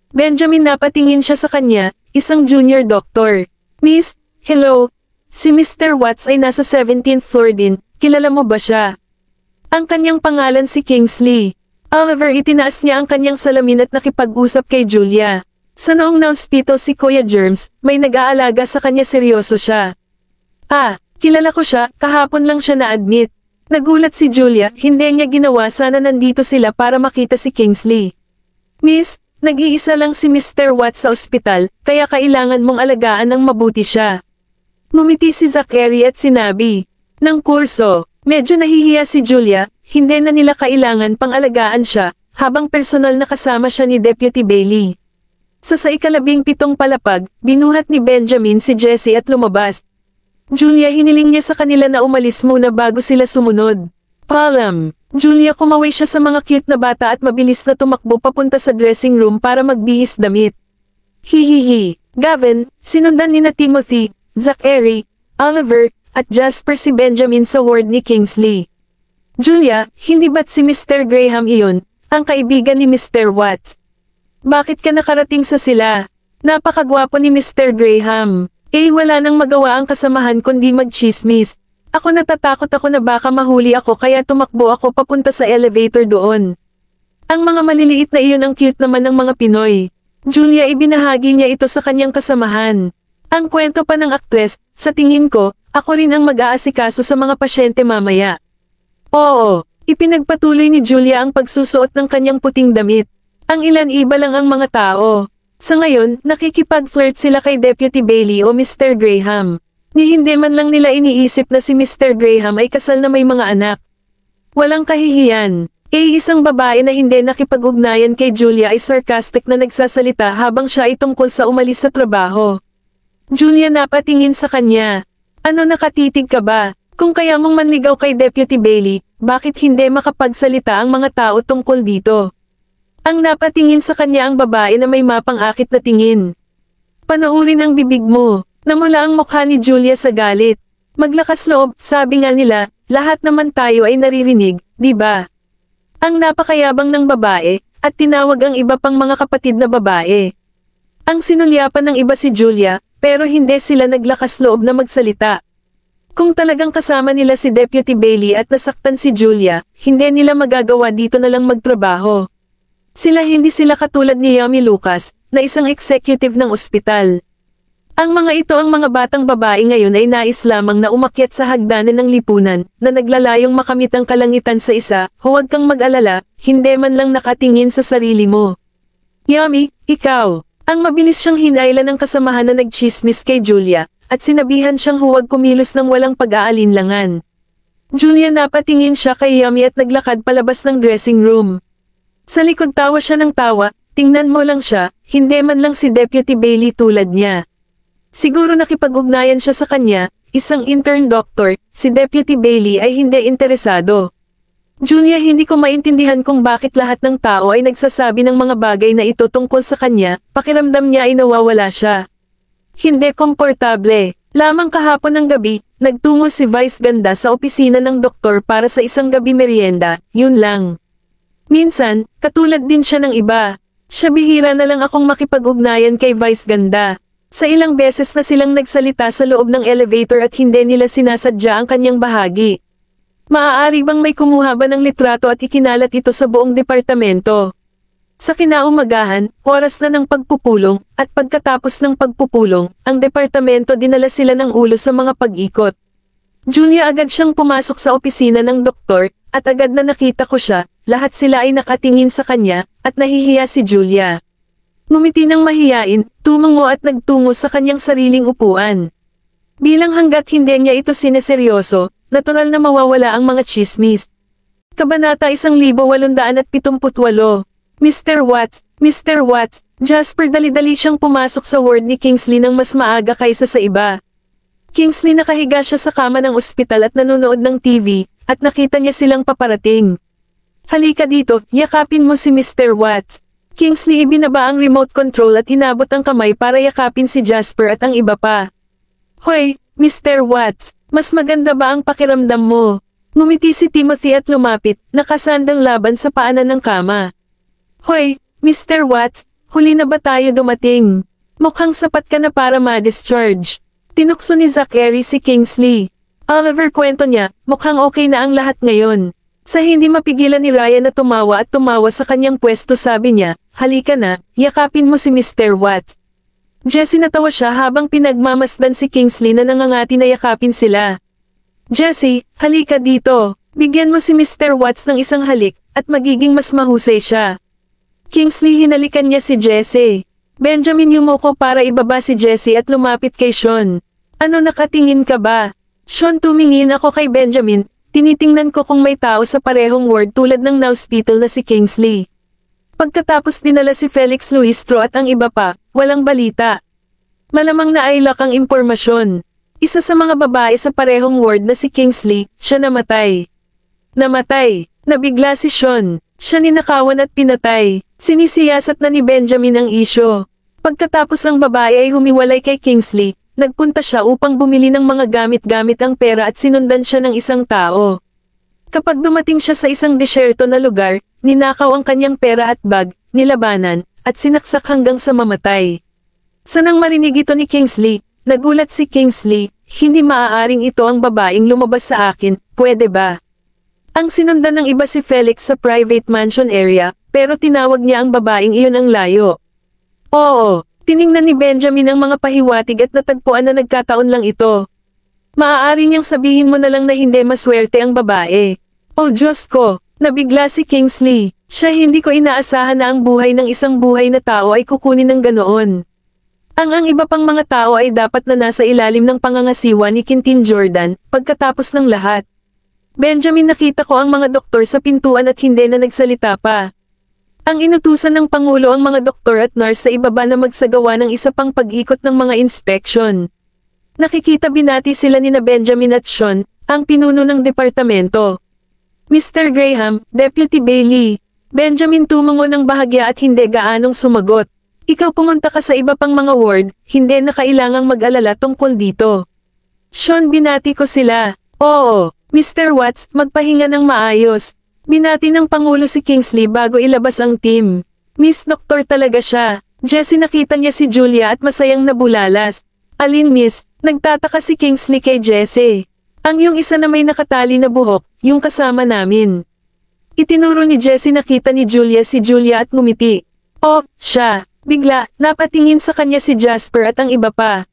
Speaker 1: Benjamin napatingin siya sa kanya, isang junior doktor. Miss, hello. Si Mr. Watts ay nasa 17th floor din, kilala mo ba siya? Ang kanyang pangalan si Kingsley. Oliver itinaas niya ang kanyang salamin at nakipag-usap kay Julia. Sa noong na-hospital si Kuya Germs, may nag-aalaga sa kanya seryoso siya. Kilala ko siya, kahapon lang siya na-admit. Nagulat si Julia, hindi niya ginawa sana nandito sila para makita si Kingsley. Miss, nag-iisa lang si Mr. Watts sa ospital, kaya kailangan mong alagaan ng mabuti siya. Ngumiti si Zachary at sinabi, ng kurso, medyo nahihiya si Julia, hindi na nila kailangan pang alagaan siya, habang personal na kasama siya ni Deputy Bailey. Sa ika-17 palapag, binuhat ni Benjamin si Jessie at lumabas. Julia hiniling niya sa kanila na umalis muna bago sila sumunod. Palam, Julia kumaway siya sa mga cute na bata at mabilis na tumakbo papunta sa dressing room para magbihis damit. Hihihi, Gavin, sinundan ni na Timothy, Zachary, Oliver, at Jasper si Benjamin sa ward ni Kingsley. Julia, hindi ba't si Mr. Graham iyon, ang kaibigan ni Mr. Watts? Bakit ka nakarating sa sila? Napakagwapo ni Mr. Graham. Wala nang magawa ang kasamahan kundi magchismis. Ako natatakot ako na baka mahuli ako kaya tumakbo ako papunta sa elevator doon. Ang mga maliliit na iyon ang cute naman ng mga Pinoy. Julia ibinahagi niya ito sa kanyang kasamahan. Ang kwento pa ng aktres, sa tingin ko, ako rin ang mag-aasikaso sa mga pasyente mamaya. Oo, ipinagpatuloy ni Julia ang pagsusuot ng kanyang puting damit. Ang ilan iba lang ang mga tao. Sa ngayon, nakikipag-flirt sila kay Deputy Bailey o Mr. Graham. Ni hindi man lang nila iniisip na si Mr. Graham ay kasal na may mga anak. Walang kahihiyan. Isang babae na hindi nakipag-ugnayan kay Julia ay sarcastic na nagsasalita habang siya ay tungkol sa umalis sa trabaho. Julia napatingin sa kanya. Ano nakatitig ka ba? Kung kaya mong manligaw kay Deputy Bailey, bakit hindi makapagsalita ang mga tao tungkol dito? Ang napatingin sa kanya ang babae na may mapang-akit na tingin. Panoorin ang bibig mo. Namula ang mukha ni Julia sa galit. Maglakas loob, sabi nga nila, lahat naman tayo ay naririnig, di ba? Ang napakayabang ng babae, at tinawag ang iba pang mga kapatid na babae. Ang sinulyapan ng iba si Julia, pero hindi sila naglakas loob na magsalita. Kung talagang kasama nila si Deputy Bailey at nasaktan si Julia, hindi nila magagawa dito na lang magtrabaho. Hindi sila katulad ni Yami Lucas, na isang executive ng ospital. Ang mga ito ang mga batang babae ngayon ay nais lamang na umakyat sa hagdanan ng lipunan, na naglalayong makamit ang kalangitan sa isa, huwag kang mag-alala, hindi man lang nakatingin sa sarili mo. Yami, ikaw. Ang mabilis siyang hinailan ng kasamahan na nagchismis kay Julia, at sinabihan siyang huwag kumilos ng walang pag-aalinlangan. Julia napatingin siya kay Yami at naglakad palabas ng dressing room. Sa likod tawa siya ng tawa, tingnan mo lang siya, hindi man lang si Deputy Bailey tulad niya. Siguro nakipag-ugnayan siya sa kanya, isang intern doctor, si Deputy Bailey ay hindi interesado. Julia hindi ko maintindihan kung bakit lahat ng tao ay nagsasabi ng mga bagay na ito tungkol sa kanya, pakiramdam niya ay nawawala siya. Hindi komportable. Lamang kahapon ng gabi, nagtungo si Vice Ganda sa opisina ng doktor para sa isang gabi merienda, yun lang. Minsan, katulad din siya ng iba. Siya bihira na lang akong makipag-ugnayan kay Vice Ganda. Sa ilang beses na silang nagsalita sa loob ng elevator at hindi nila sinasadya ang kanyang bahagi. Maaari bang may kumuha ba ng litrato at ikinalat ito sa buong departamento? Sa kinaumagahan, oras na ng pagpupulong, at pagkatapos ng pagpupulong, ang departamento dinala sila ng ulo sa mga pag-ikot. Julia agad siyang pumasok sa opisina ng doktor, at agad na nakita ko siya, lahat sila ay nakatingin sa kanya, at nahihiya si Julia. Ngumiti ng mahiyain, tumungo at nagtungo sa kanyang sariling upuan. Bilang hanggat hindi niya ito sineseryoso, natural na mawawala ang mga chismis. Kabanata 1878. Mr. Watts, Jasper dali-dali siyang pumasok sa ward ni Kingsley nang mas maaga kaysa sa iba. Kingsley nakahiga siya sa kama ng ospital at nanonood ng TV, at nakita niya silang paparating. Halika dito, yakapin mo si Mr. Watts. Kingsley ibinaba ang remote control at inabot ang kamay para yakapin si Jasper at ang iba pa. Hoy, Mr. Watts, mas maganda ba ang pakiramdam mo? Ngumiti si Timothy at lumapit, nakasandal laban sa paanan ng kama. Hoy, Mr. Watts, huli na ba tayo dumating? Mukhang sapat ka na para ma-discharge. Tinukso ni Zachary si Kingsley. Oliver kwento niya, mukhang okay na ang lahat ngayon. Sa hindi mapigilan ni Ryan na tumawa at tumawa sa kanyang pwesto sabi niya, halika na, yakapin mo si Mr. Watts. Jessie natawa siya habang pinagmamasdan si Kingsley na nangangati na yakapin sila. Jessie, halika dito. Bigyan mo si Mr. Watts ng isang halik, at magiging mas mahusay siya. Kingsley hinalikan niya si Jessie. Benjamin yumuko para ibaba si Jessie at lumapit kay Sean. Ano nakatingin ka ba? Sean tumingin ako kay Benjamin, tinitingnan ko kung may tao sa parehong ward tulad ng na-hospital na si Kingsley. Pagkatapos dinala si Felix Luistro at ang iba pa, walang balita. Malamang naailak ang impormasyon. Isa sa mga babae sa parehong ward na si Kingsley, siya namatay. Namatay. Nabigla si Sean. Siya ninakawan at pinatay. Sinisiyasat na ni Benjamin ang isyo. Pagkatapos ang babae ay humiwalay kay Kingsley, nagpunta siya upang bumili ng mga gamit-gamit ang pera at sinundan siya ng isang tao. Kapag dumating siya sa isang desyerto na lugar, ninakaw ang kanyang pera at bag, nilabanan, at sinaksak hanggang sa mamatay. Sanang marinig ito ni Kingsley, nagulat si Kingsley, hindi maaaring ito ang babaeng lumabas sa akin, pwede ba? Ang sinundan ng iba si Felix sa private mansion area, pero tinawag niya ang babaeng iyon ang layo. Oo, tiningnan ni Benjamin ang mga pahiwatig at natagpuan na nagkataon lang ito. Maaari niyang sabihin mo na lang na hindi maswerte ang babae. Oh Diyos ko! Nabigla si Kingsley. Siya hindi ko inaasahan na ang buhay ng isang buhay na tao ay kukunin ng ganoon. Ang iba pang mga tao ay dapat na nasa ilalim ng pangangasiwa ni Quintin Jordan, pagkatapos ng lahat. Benjamin nakita ko ang mga doktor sa pintuan at hindi na nagsalita pa. Ang inutusan ng Pangulo ang mga doktor at nurse sa ibaba na magsagawa ng isa pang pag-ikot ng mga inspeksyon. Nakikita binati sila ni na Benjamin at Sean, ang pinuno ng departamento. Mr. Graham, Deputy Bailey. Benjamin tumango ng bahagya at hindi gaanong sumagot. Ikaw pumunta ka sa iba pang mga ward, hindi na kailangang mag-alala tungkol dito. Sean, binati ko sila. Oo, Mr. Watts, magpahinga ng maayos. Binati ng Pangulo si Kingsley bago ilabas ang team. Miss Doktor talaga siya. Jessie nakita niya si Julia at masayang nabulalas. Alin Miss, nagtataka si Kingsley kay Jessie. Ang yung isa na may nakatali na buhok, yung kasama namin. Itinuro ni Jessie nakita ni Julia si Julia at ngumiti. Oh, siya. Bigla, napatingin sa kanya si Jasper at ang iba pa.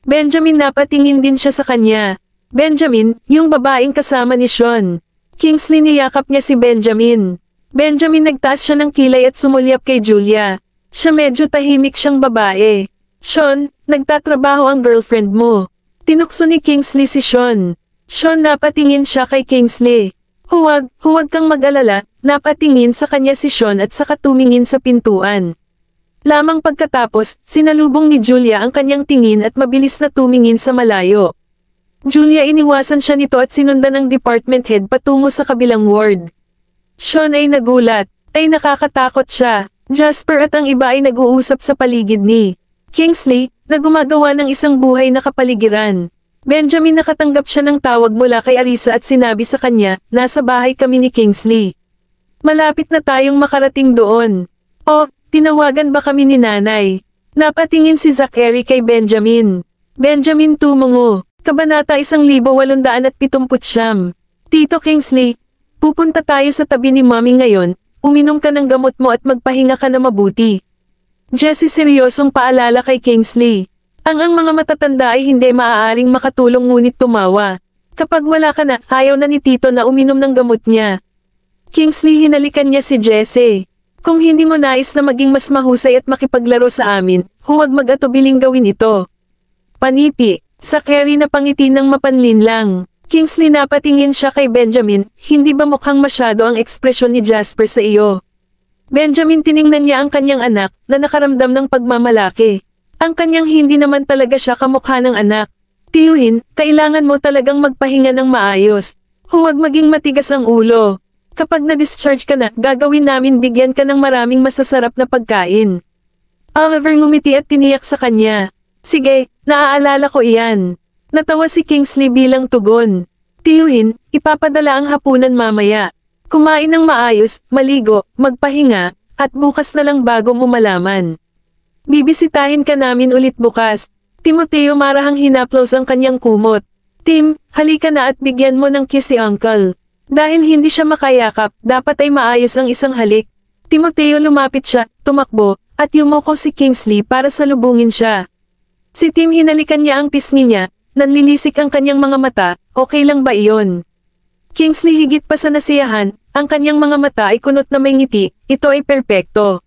Speaker 1: Benjamin napatingin din siya sa kanya. Benjamin, yung babaeng kasama ni Sean. Kingsley niyakap niya si Benjamin. Benjamin nagtaas siya ng kilay at sumulyap kay Julia. Siya medyo tahimik siyang babae. Sean, nagtatrabaho ang girlfriend mo. Tinukso ni Kingsley si Sean. Sean napatingin siya kay Kingsley. Huwag kang mag-alala, napatingin sa kanya si Sean at saka tumingin sa pintuan. Lamang pagkatapos, sinalubong ni Julia ang kanyang tingin at mabilis na tumingin sa malayo. Julia iniwasan siya nito at sinundan ng department head patungo sa kabilang ward. Sean ay nagulat, ay nakakatakot siya. Jasper at ang iba ay nag-uusap sa paligid ni Kingsley, na gumagawa ng isang buhay na kapaligiran. Benjamin nakatanggap siya ng tawag mula kay Arisa at sinabi sa kanya, nasa bahay kami ni Kingsley. Malapit na tayong makarating doon. Oh, tinawagan ba kami ni nanay? Napatingin si Zachary kay Benjamin. Benjamin tumungo. Kabanata 1879. Tito Kingsley, pupunta tayo sa tabi ni Mommy ngayon, uminom ka ng gamot mo at magpahinga ka na mabuti. Jessie seryosong paalala kay Kingsley. Ang mga matatanda ay hindi maaaring makatulong ngunit tumawa. Kapag wala ka na, ayaw na ni Tito na uminom ng gamot niya. Kingsley hinalikan niya si Jessie. Kung hindi mo nais na maging mas mahusay at makipaglaro sa amin, huwag mag-atubiling gawin ito. Panipi, Zachary na pangiti ng mapanlinlang. Kingsley napatingin siya kay Benjamin, hindi ba mukhang masyado ang ekspresyon ni Jasper sa iyo? Benjamin tiningnan niya ang kanyang anak, na nakaramdam ng pagmamalaki. Ang kanyang hindi naman talaga siya kamukha ng anak. Tiyuhin, kailangan mo talagang magpahinga ng maayos. Huwag maging matigas ang ulo. Kapag na-discharge ka na, gagawin namin bigyan ka ng maraming masasarap na pagkain. Oliver ngumiti at tiniyak sa kanya. Sige, naaalala ko iyan. Natawa si Kingsley bilang tugon. Tiyuhin, ipapadala ang hapunan mamaya. Kumain ng maayos, maligo, magpahinga, at bukas na lang bago mo malaman. Bibisitahin ka namin ulit bukas. Timoteo marahang hinaplos ang kanyang kumot. Tim, halika na at bigyan mo ng kiss si Uncle. Dahil hindi siya makayakap, dapat ay maayos ang isang halik. Timoteo lumapit siya, tumakbo, at yumuko si Kingsley para salubungin siya. Si Tim hinalikan niya ang pisngi niya, nanlilisik ang kanyang mga mata, okay lang ba iyon? Kingsley higit pa sa nasiyahan, ang kanyang mga mata ay kunot na may ngiti, ito ay perpekto.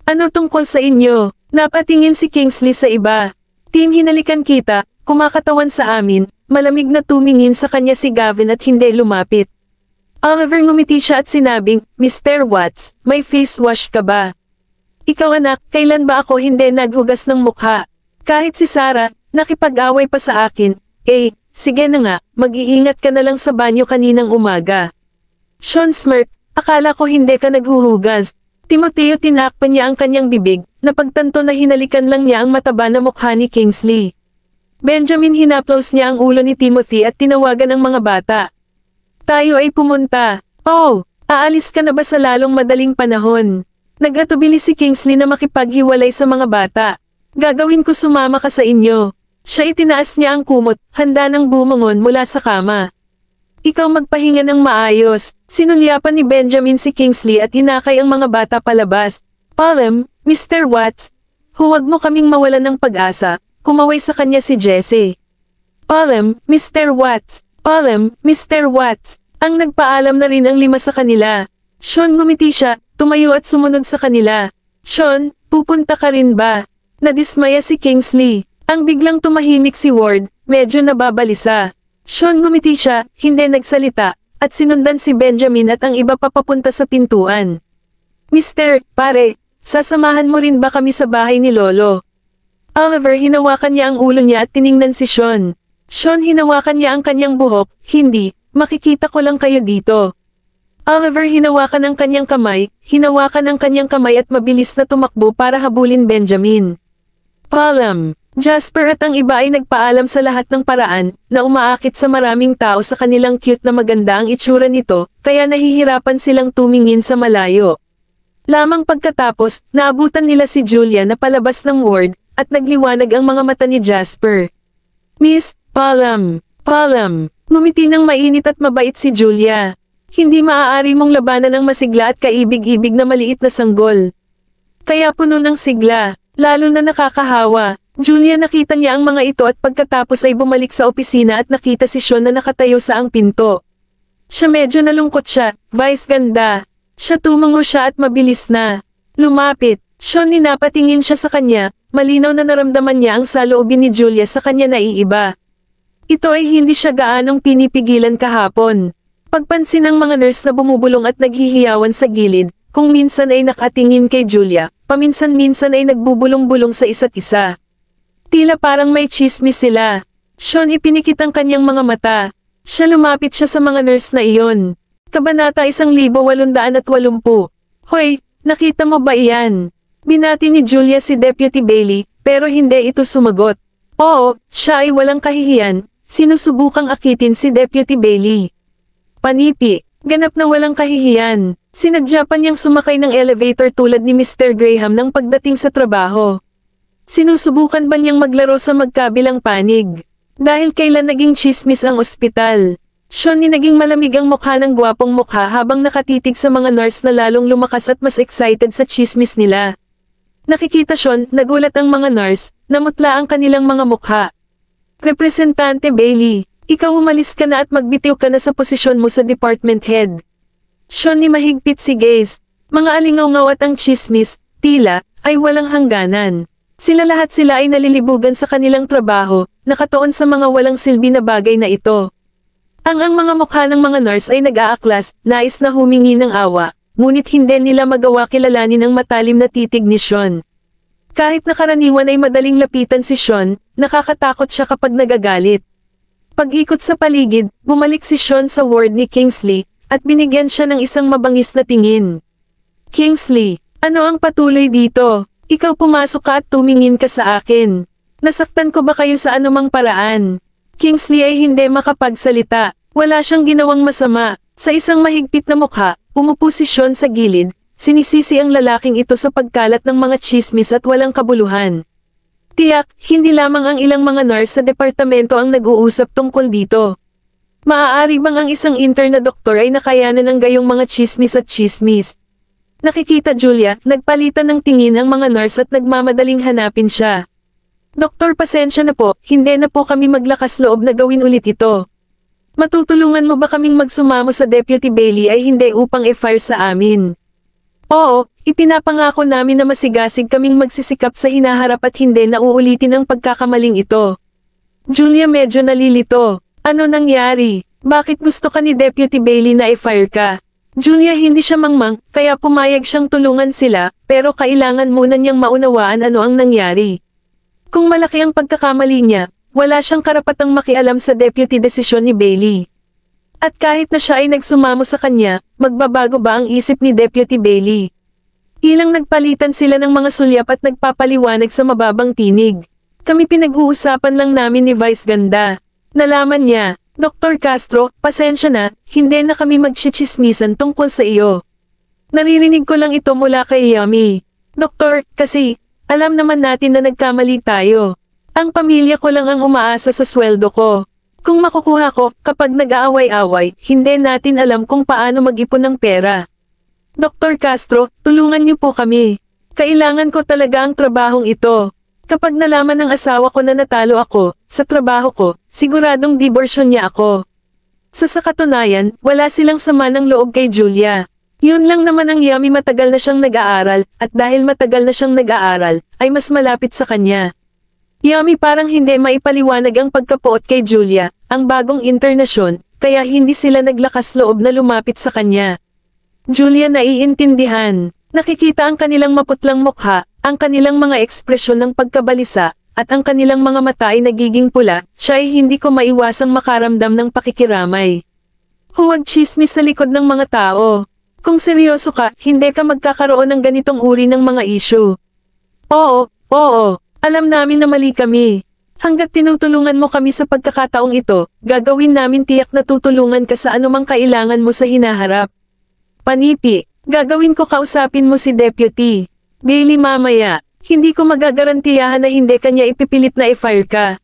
Speaker 1: Ano tungkol sa inyo? Napatingin si Kingsley sa iba. Tim hinalikan kita, kumakatawan sa amin, malamig na tumingin sa kanya si Gavin at hindi lumapit. Oliver ngumiti siya at sinabing, Mr. Watts, may face wash ka ba? Ikaw anak, kailan ba ako hindi naghugas ng mukha? Kahit si Sarah, nakipag-away pa sa akin, sige na nga, mag-iingat ka na lang sa banyo kaninang umaga. Sean smirk, akala ko hindi ka naghuhugas. Timoteo tinakpan niya ang kanyang bibig, napagtanto na hinalikan lang niya ang mataba na mukha ni Kingsley. Benjamin hinaplos niya ang ulo ni Timothy at tinawagan ang mga bata. Tayo ay pumunta. Oh, aalis ka na ba sa lalong madaling panahon? Nag-atubili si Kingsley na makipaghiwalay sa mga bata. Gagawin ko sumama ka sa inyo. Siya itinaas niya ang kumot, handa nang bumangon mula sa kama. Ikaw magpahinga ng maayos. Sinulyapan ni Benjamin si Kingsley at hinakay ang mga bata palabas. Palem, Mr. Watts, huwag mo kaming mawalan ng pag-asa. Kumaway sa kanya si Jesse. Palem, Mr. Watts. Palem, Mr. Watts. Ang nagpaalam na rin ang lima sa kanila. Sean ngumiti siya, tumayo at sumunod sa kanila. Sean, pupunta ka rin ba? Nadismaya si Kingsley. Ang biglang tumahimik si Ward, medyo nababalisa. Sean ngumiti siya, hindi nagsalita, at sinundan si Benjamin at ang iba papapunta sa pintuan. Mister, pare, sasamahan mo rin ba kami sa bahay ni Lolo? Oliver hinawakan niya ang ulo niya at tiningnan si Sean. Sean hinawakan niya ang kanyang buhok, hindi, makikita ko lang kayo dito. Oliver hinawakan ang kanyang kamay at mabilis na tumakbo para habulin Benjamin. Paalam, Jasper at ang iba ay nagpaalam sa lahat ng paraan, na umaakit sa maraming tao sa kanilang cute na maganda ang itsura nito, kaya nahihirapan silang tumingin sa malayo. Lamang pagkatapos, naabutan nila si Julia na palabas ng ward, at nagliwanag ang mga mata ni Jasper. Miss, Paalam, ngumiti ng mainit at mabait si Julia. Hindi maaari mong labanan ang masigla at kaibig-ibig na maliit na sanggol. Kaya puno ng sigla, lalo na nakakahawa. Julia nakita niya ang mga ito at pagkatapos ay bumalik sa opisina at nakita si Sean na nakatayo sa ang pinto. Siya medyo nalungkot siya, Vice ganda. Siya tumango siya at mabilis na lumapit. Sean ninapatingin siya sa kanya, malinaw na naramdaman niya ang saloobin ni Julia sa kanya na iiba. Ito ay hindi siya gaanong pinipigilan kahapon. Pagpansin ng mga nurse na bumubulong at naghihiyawan sa gilid, kung minsan ay nakatingin kay Julia, paminsan-minsan ay nagbubulong-bulong sa isa't isa. Tila parang may chismis sila. Sean ipinikit ang kanyang mga mata. Siya lumapit siya sa mga nurse na iyon. Kabanata 1880. Hoy, nakita mo ba iyan? Binati ni Julia si Deputy Bailey, pero hindi ito sumagot. Oo, siya ay walang kahihiyan. Sinusubukang akitin si Deputy Bailey. Panipi, ganap na walang kahihiyan. Sinadya pa niyang sumakay ng elevator tulad ni Mr. Graham nang pagdating sa trabaho. Sinusubukan ba niyang maglaro sa magkabilang panig? Dahil kailan naging chismis ang ospital? Sean ni naging malamig ang mukha ng gwapong mukha habang nakatitig sa mga nurse na lalong lumakas at mas excited sa chismis nila. Nakikita Sean, nagulat ang mga nurse, namutla ang kanilang mga mukha. Representante Bailey, ikaw umalis ka na at magbitiw ka na sa posisyon mo sa department head. Sean ni mahigpit si Gaze, mga alingaw-ngaw at ang chismis, tila, ay walang hangganan. Sila ay nalilibugan sa kanilang trabaho, nakatuon sa mga walang silbi na bagay na ito. Ang mga mukha ng mga nurse ay nag-aaklas, nais na humingi ng awa, ngunit hindi nila magawa kilalanin ang matalim na titig ni Sean. Kahit nakaraniwan ay madaling lapitan si Sean, nakakatakot siya kapag nagagalit. Pag-ikot sa paligid, bumalik si Sean sa ward ni Kingsley, at binigyan siya ng isang mabangis na tingin. Kingsley, ano ang patuloy dito? Ikaw pumasok ka at tumingin ka sa akin. Nasaktan ko ba kayo sa anumang paraan? Kingsley ay hindi makapagsalita, wala siyang ginawang masama. Sa isang mahigpit na mukha, umupo si Sean sa gilid. Sinisisi ang lalaking ito sa pagkalat ng mga chismis at walang kabuluhan. Tiyak, hindi lamang ang ilang mga nurse sa departamento ang nag-uusap tungkol dito. Maaari bang ang isang intern na doktor ay nakayanan ng gayong mga chismis at chismis? Nakikita Julia, nagpalitan ng tingin ang mga nurse at nagmamadaling hanapin siya. Doktor, pasensya na po, hindi na po kami maglakas loob na gawin ulit ito. Matutulungan mo ba kaming magsumamo sa Deputy Bailey ay hindi upang i-fire sa amin? Oo, ipinapangako namin na masigasig kaming magsisikap sa hinaharap at hindi na uulitin ang pagkakamaling ito. Julia, medyo nalilito. Ano nangyari? Bakit gusto ka ni Deputy Bailey na i-fire ka? Julia, hindi siya mangmang, kaya pumayag siyang tulungan sila, pero kailangan muna niyang maunawaan ano ang nangyari. Kung malaki ang pagkakamali niya, wala siyang karapatang makialam sa deputy desisyon ni Bailey. At kahit na siya ay nagsumamo sa kanya, magbabago ba ang isip ni Deputy Bailey? Ilang nagpalitan sila ng mga sulyap at nagpapaliwanag sa mababang tinig. Kami pinag-uusapan lang namin ni Vice Ganda. Nalaman niya, Dr. Castro, pasensya na, hindi na kami magchichismisan tungkol sa iyo. Naririnig ko lang ito mula kay Yami. Doktor, kasi, alam naman natin na nagkamali tayo. Ang pamilya ko lang ang umaasa sa sweldo ko. Kung makukuha ko, kapag nag-aaway-away, hindi natin alam kung paano mag-ipon ng pera. Dr. Castro, tulungan niyo po kami. Kailangan ko talaga ang trabahong ito. Kapag nalaman ng asawa ko na natalo ako, sa trabaho ko, siguradong diborsyon niya ako. Sa katunayan, wala silang sama ng loob kay Julia. Yun lang naman ang Yami, matagal na siyang nag-aaral, at dahil matagal na siyang nag-aaral, ay mas malapit sa kanya. Yami, parang hindi maipaliwanag ang pagkapoot kay Julia, ang bagong internasyon, kaya hindi sila naglakas loob na lumapit sa kanya. Julia, naiintindihan. Nakikita ang kanilang maputlang mukha, ang kanilang mga ekspresyon ng pagkabalisa, at ang kanilang mga mata ay nagiging pula, siya ay hindi ko maiwasang makaramdam ng pakikiramay. Huwag chismis sa likod ng mga tao. Kung seryoso ka, hindi ka magkakaroon ng ganitong uri ng mga issue. Oo, alam namin na mali kami. Hanggat tinutulungan mo kami sa pagkakataong ito, gagawin namin tiyak na tutulungan ka sa anumang kailangan mo sa hinaharap. Panipi, gagawin ko, kausapin mo si Deputy Bailey mamaya. Hindi ko magagarantiyahan na hindi kanya ipipilit na i-fire ka.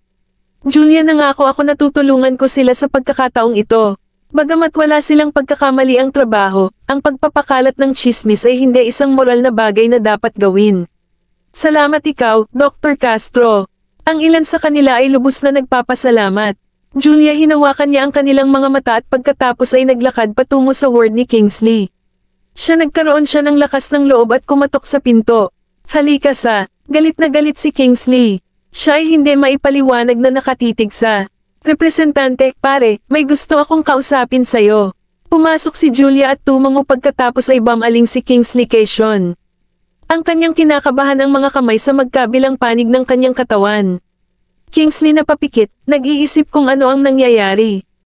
Speaker 1: Julia, nangako ako na tutulungan ko sila sa pagkakataong ito. Bagamat wala silang pagkakamali ang trabaho, ang pagpapakalat ng chismis ay hindi isang moral na bagay na dapat gawin. Salamat ikaw, Dr. Castro. Ang ilan sa kanila ay lubos na nagpapasalamat. Julia, hinawakan niya ang kanilang mga mata at pagkatapos ay naglakad patungo sa ward ni Kingsley. Nagkaroon siya ng lakas ng loob at kumatok sa pinto. Halika sa, galit na galit si Kingsley. Siya ay hindi maipaliwanag na nakatitig sa. Representante, pare, may gusto akong kausapin sa'yo. Pumasok si Julia at tumango pagkatapos ay bumaling si Kingsley kay Sean. Ang kanyang kinakabahan ang mga kamay sa magkabilang panig ng kanyang katawan. Kingsley napapikit, nag-iisip kung ano ang nangyayari.